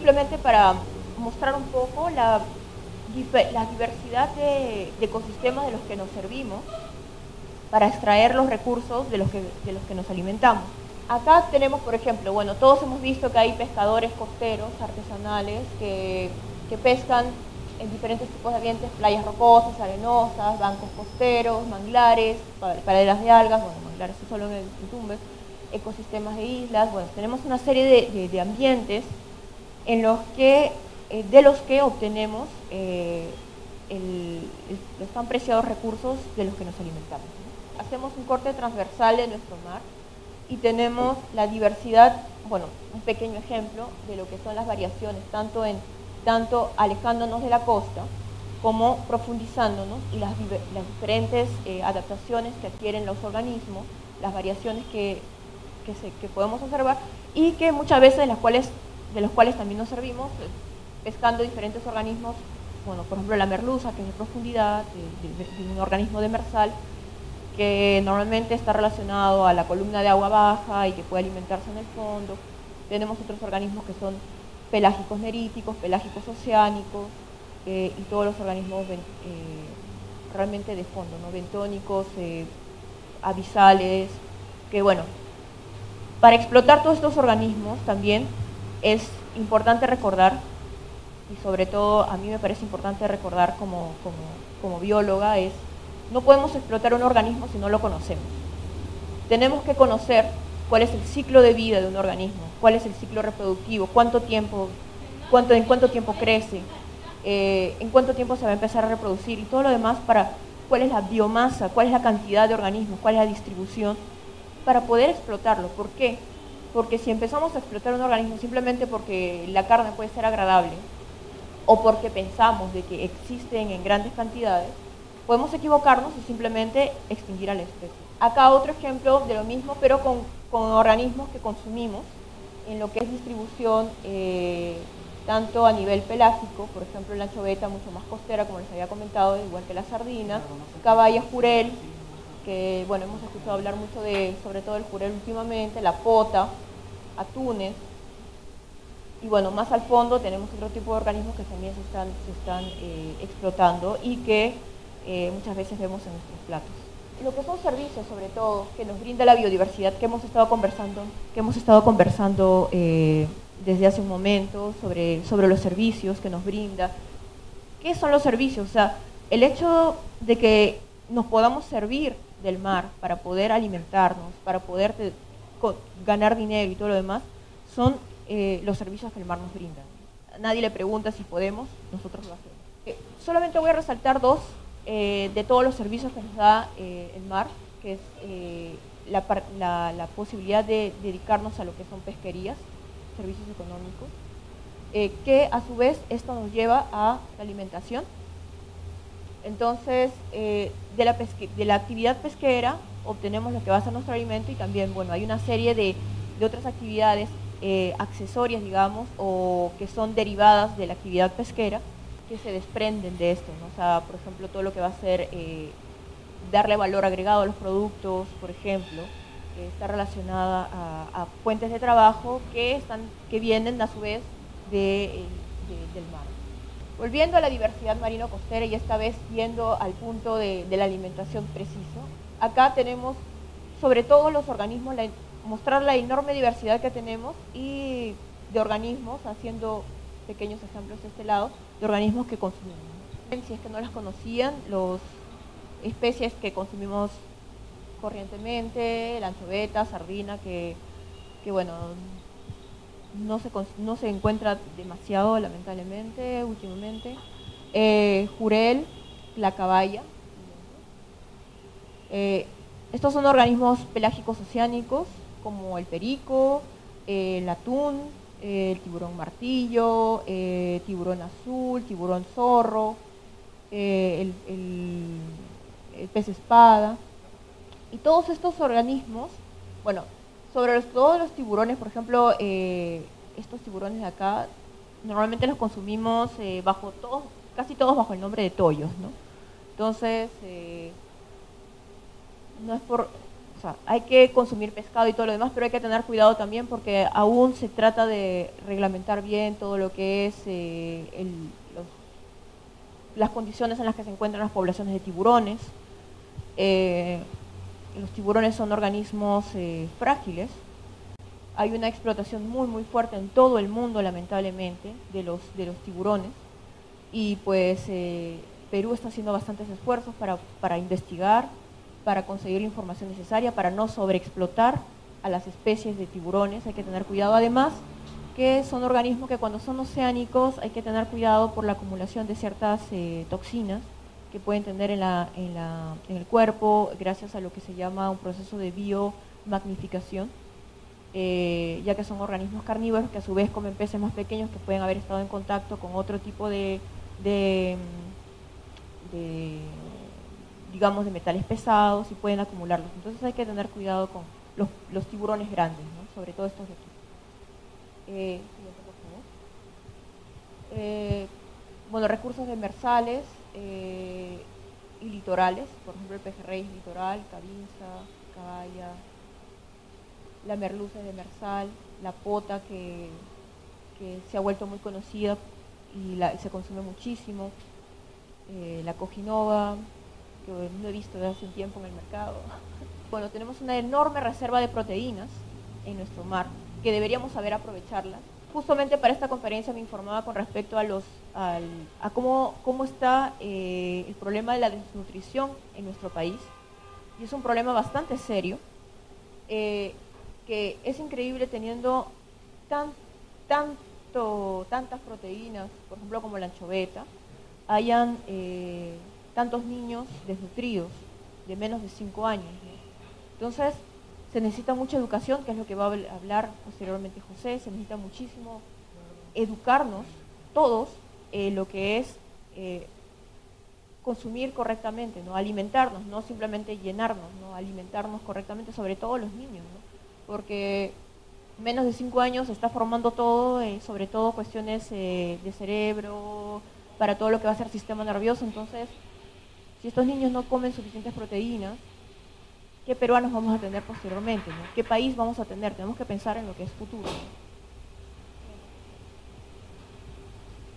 simplemente para mostrar un poco la diversidad de ecosistemas de los que nos servimos para extraer los recursos de los que nos alimentamos. Acá tenemos, por ejemplo, bueno, todos hemos visto que hay pescadores costeros artesanales que pescan en diferentes tipos de ambientes, playas rocosas, arenosas, bancos costeros, manglares, praderas de algas, bueno, manglares solo en el Tumbes, ecosistemas de islas. Bueno, tenemos una serie de ambientes en los que, de los que obtenemos los tan preciados recursos de los que nos alimentamos, ¿no? Hacemos un corte transversal de nuestro mar y tenemos la diversidad, bueno, un pequeño ejemplo de lo que son las variaciones, tanto alejándonos de la costa como profundizándonos, y las diferentes adaptaciones que adquieren los organismos, las variaciones que podemos observar y que muchas veces de los cuales también nos servimos pescando diferentes organismos, bueno, por ejemplo la merluza, que es de profundidad, de un organismo demersal, que normalmente está relacionado a la columna de agua baja y que puede alimentarse en el fondo. Tenemos otros organismos que son pelágicos neríticos, pelágicos oceánicos, y todos los organismos realmente de fondo, ¿no? Bentónicos, abisales, que bueno, para explotar todos estos organismos también es importante recordar, y sobre todo a mí me parece importante recordar como bióloga, no podemos explotar un organismo si no lo conocemos. Tenemos que conocer cuál es el ciclo de vida de un organismo, cuál es el ciclo reproductivo, en cuánto tiempo crece, en cuánto tiempo se va a empezar a reproducir y todo lo demás, cuál es la biomasa, cuál es la cantidad de organismos, cuál es la distribución, para poder explotarlo. ¿Por qué? Porque si empezamos a explotar un organismo simplemente porque la carne puede ser agradable o porque pensamos de que existen en grandes cantidades, podemos equivocarnos y simplemente extinguir a la especie. Acá otro ejemplo de lo mismo, pero con organismos que consumimos en lo que es distribución, tanto a nivel pelágico, por ejemplo la anchoveta mucho más costera, como les había comentado, igual que la sardina, caballa, jurel, que bueno, hemos escuchado hablar mucho sobre todo del jurel últimamente, la pota, atunes, y bueno, más al fondo tenemos otro tipo de organismos que también se están explotando y que muchas veces vemos en nuestros platos. Lo que son servicios, sobre todo, que nos brinda la biodiversidad, que hemos estado conversando desde hace un momento sobre los servicios que nos brinda. ¿Qué son los servicios? O sea, el hecho de que nos podamos servir del mar para poder alimentarnos, para poder ganar dinero y todo lo demás, son los servicios que el mar nos brinda. Nadie le pregunta si podemos, nosotros lo hacemos. Solamente voy a resaltar dos de todos los servicios que nos da el mar, que es la posibilidad de dedicarnos a lo que son pesquerías, servicios económicos, que a su vez esto nos lleva a la alimentación. Entonces, de la actividad pesquera obtenemos lo que va a ser nuestro alimento, y también, bueno, hay una serie de otras actividades accesorias, digamos, o que son derivadas de la actividad pesquera, que se desprenden de esto, ¿no? O sea, por ejemplo, todo lo que va a ser darle valor agregado a los productos, por ejemplo, está relacionada a fuentes de trabajo que vienen a su vez del mar. Volviendo a la diversidad marino-costera, y esta vez yendo al punto de la alimentación preciso, acá tenemos sobre todo los organismos, mostrar la enorme diversidad que tenemos y de organismos, haciendo pequeños ejemplos de este lado, de organismos que consumimos. Si es que no las conocían, las especies que consumimos corrientemente, la anchoveta, sardina, que bueno, no se encuentra demasiado, lamentablemente, últimamente. Jurel, la caballa. Estos son organismos pelágicos oceánicos, como el perico, el atún, el tiburón martillo, tiburón azul, tiburón zorro, el pez espada. Y todos estos organismos, bueno, todos los tiburones, por ejemplo, estos tiburones de acá, normalmente los consumimos casi todos bajo el nombre de toyos, ¿no? Entonces, no es o sea, hay que consumir pescado y todo lo demás, pero hay que tener cuidado también porque aún se trata de reglamentar bien todo lo que es las condiciones en las que se encuentran las poblaciones de tiburones. Los tiburones son organismos frágiles. Hay una explotación muy fuerte en todo el mundo, lamentablemente, de los tiburones. Y pues Perú está haciendo bastantes esfuerzos para investigar, para conseguir la información necesaria, para no sobreexplotar a las especies de tiburones. Hay que tener cuidado. Además, que son organismos que cuando son oceánicos hay que tener cuidado por la acumulación de ciertas toxinas que pueden tener en el cuerpo gracias a lo que se llama un proceso de biomagnificación, ya que son organismos carnívoros que a su vez comen peces más pequeños que pueden haber estado en contacto con otro tipo de digamos, de metales pesados y pueden acumularlos. Entonces hay que tener cuidado con los tiburones grandes, ¿no? Sobre todo estos de aquí. Siguiente, por favor. Bueno, recursos demersales y litorales, por ejemplo el pejerrey es litoral, cabinza, caballa, la merluza es demersal, la pota que se ha vuelto muy conocida y se consume muchísimo, la cojinova, que no he visto desde hace un tiempo en el mercado. Bueno, tenemos una enorme reserva de proteínas en nuestro mar, que deberíamos saber aprovecharlas. Justamente para esta conferencia me informaba con respecto a cómo está el problema de la desnutrición en nuestro país, y es un problema bastante serio, que es increíble teniendo tantas proteínas, por ejemplo como la anchoveta, hayan tantos niños desnutridos de menos de 5 años, ¿no? Entonces se necesita mucha educación, que es lo que va a hablar posteriormente José. Se necesita muchísimo educarnos todos lo que es consumir correctamente, ¿no? Alimentarnos, no simplemente llenarnos, ¿no? Alimentarnos correctamente, sobre todo los niños, ¿no? Porque menos de 5 años se está formando todo, sobre todo cuestiones de cerebro, para todo lo que va a ser sistema nervioso. Entonces, si estos niños no comen suficientes proteínas, ¿qué peruanos vamos a tener posteriormente, ¿no? ¿Qué país vamos a tener? Tenemos que pensar en lo que es futuro, ¿no?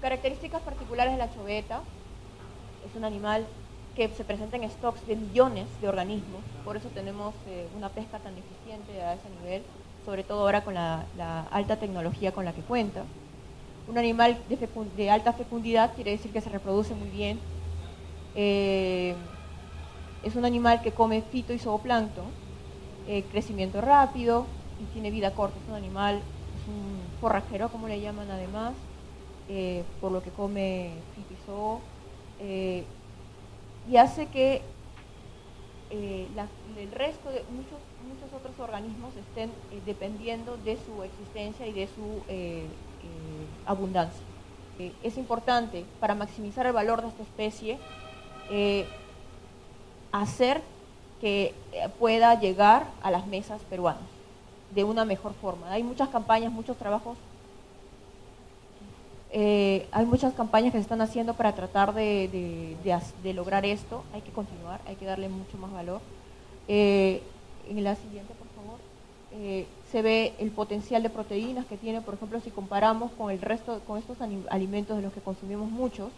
Características particulares de la anchoveta: es un animal que se presenta en stocks de millones de organismos, por eso tenemos una pesca tan eficiente a ese nivel, sobre todo ahora con la alta tecnología con la que cuenta. Un animal de alta fecundidad quiere decir que se reproduce muy bien. Es un animal que come fito y zooplancton, crecimiento rápido y tiene vida corta. Es un animal, es un forrajero, como le llaman además, por lo que come fito y zoo, y hace que el resto de muchos otros organismos estén dependiendo de su existencia y de su abundancia. Es importante, para maximizar el valor de esta especie, hacer que pueda llegar a las mesas peruanas de una mejor forma. Hay muchas campañas, muchos trabajos, hay muchas campañas que se están haciendo para tratar de lograr esto. Hay que continuar, hay que darle mucho más valor. En la siguiente, por favor, se ve el potencial de proteínas que tiene, por ejemplo, si comparamos con el resto, con estos alimentos de los que consumimos muchos,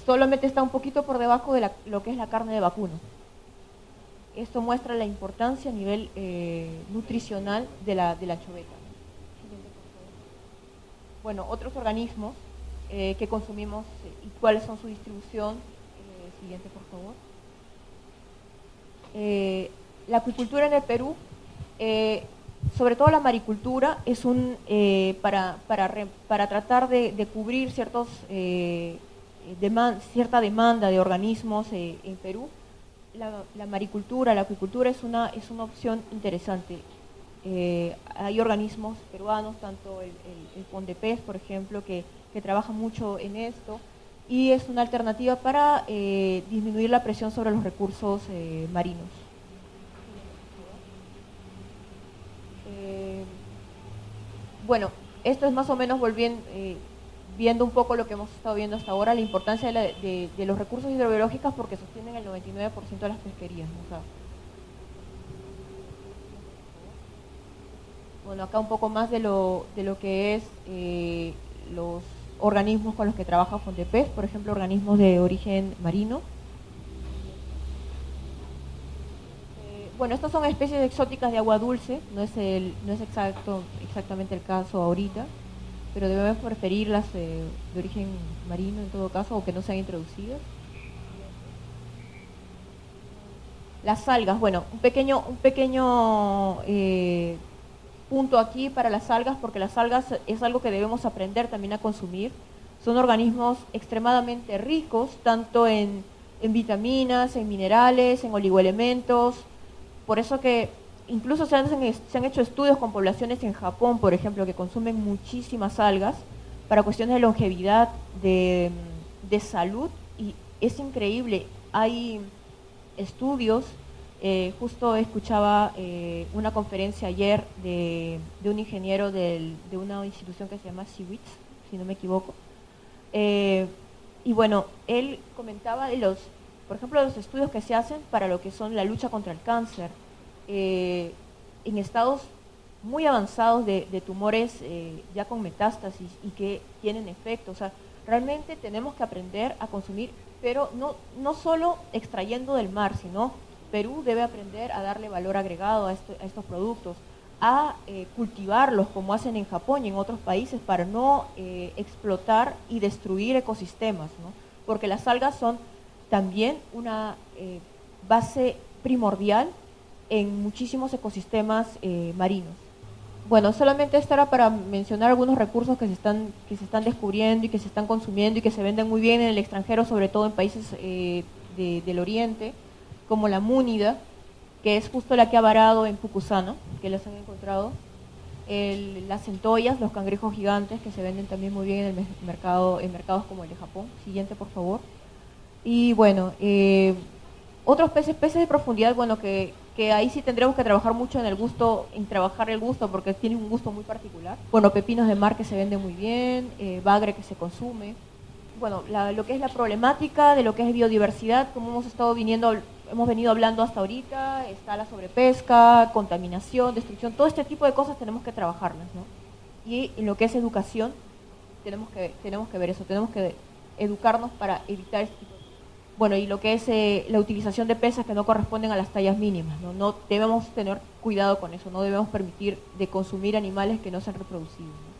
solamente está un poquito por debajo de lo que es la carne de vacuno. Esto muestra la importancia a nivel nutricional de la anchoveta. Bueno, otros organismos que consumimos y cuáles son su distribución. Siguiente, por favor. La acuicultura en el Perú, sobre todo la maricultura, es para tratar de cubrir cierta demanda de organismos en Perú. La maricultura, la acuicultura es una opción interesante. Hay organismos peruanos, tanto el Fondepez, por ejemplo, que trabaja mucho en esto, y es una alternativa para disminuir la presión sobre los recursos marinos. Bueno, esto es más o menos viendo un poco lo que hemos estado viendo hasta ahora, la importancia de los recursos hidrobiológicos porque sostienen el 99% de las pesquerías, ¿no? O sea, bueno, acá un poco más de lo que es los organismos con los que trabaja Fondepes, por ejemplo, organismos de origen marino. Bueno, estas son especies exóticas de agua dulce, no es exactamente el caso ahorita, pero debemos preferirlas de origen marino en todo caso, o que no sean introducidas. Las algas, bueno, un pequeño punto aquí para las algas, porque las algas es algo que debemos aprender también a consumir. Son organismos extremadamente ricos, tanto en vitaminas, en minerales, en oligoelementos. Por eso que incluso se han hecho estudios con poblaciones en Japón, por ejemplo, que consumen muchísimas algas para cuestiones de longevidad, de salud, y es increíble. Hay estudios, justo escuchaba una conferencia ayer de un ingeniero de una institución que se llama Siwitz, si no me equivoco, y bueno, él comentaba de por ejemplo, los estudios que se hacen para lo que son la lucha contra el cáncer, en estados muy avanzados de tumores ya con metástasis y que tienen efecto. O sea, realmente tenemos que aprender a consumir, pero no solo extrayendo del mar, sino Perú debe aprender a darle valor agregado a estos productos, a cultivarlos como hacen en Japón y en otros países para no explotar y destruir ecosistemas, ¿no? Porque las algas son también una base primordial en muchísimos ecosistemas marinos. Bueno, solamente esto era para mencionar algunos recursos que se están descubriendo y que se están consumiendo y que se venden muy bien en el extranjero, sobre todo en países del oriente, como la múnida, que es justo la que ha varado en Pucusano, que las han encontrado, las centollas, los cangrejos gigantes, que se venden también muy bien en el mercado, en mercados como el de Japón. Siguiente, por favor. Y bueno, otros peces de profundidad, bueno, que ahí sí tendremos que trabajar mucho en trabajar el gusto, porque tiene un gusto muy particular. Bueno, pepinos de mar que se venden muy bien, bagre que se consume. Bueno, lo que es la problemática de lo que es biodiversidad, como hemos venido hablando hasta ahorita, está la sobrepesca, contaminación, destrucción, todo este tipo de cosas tenemos que trabajarlas, ¿no? Y en lo que es educación, tenemos que ver eso, tenemos que educarnos para evitar este tipo de cosas. Bueno, y lo que es la utilización de pesas que no corresponden a las tallas mínimas, ¿no? No debemos tener cuidado con eso, no debemos permitir de consumir animales que no se han reproducido, ¿no?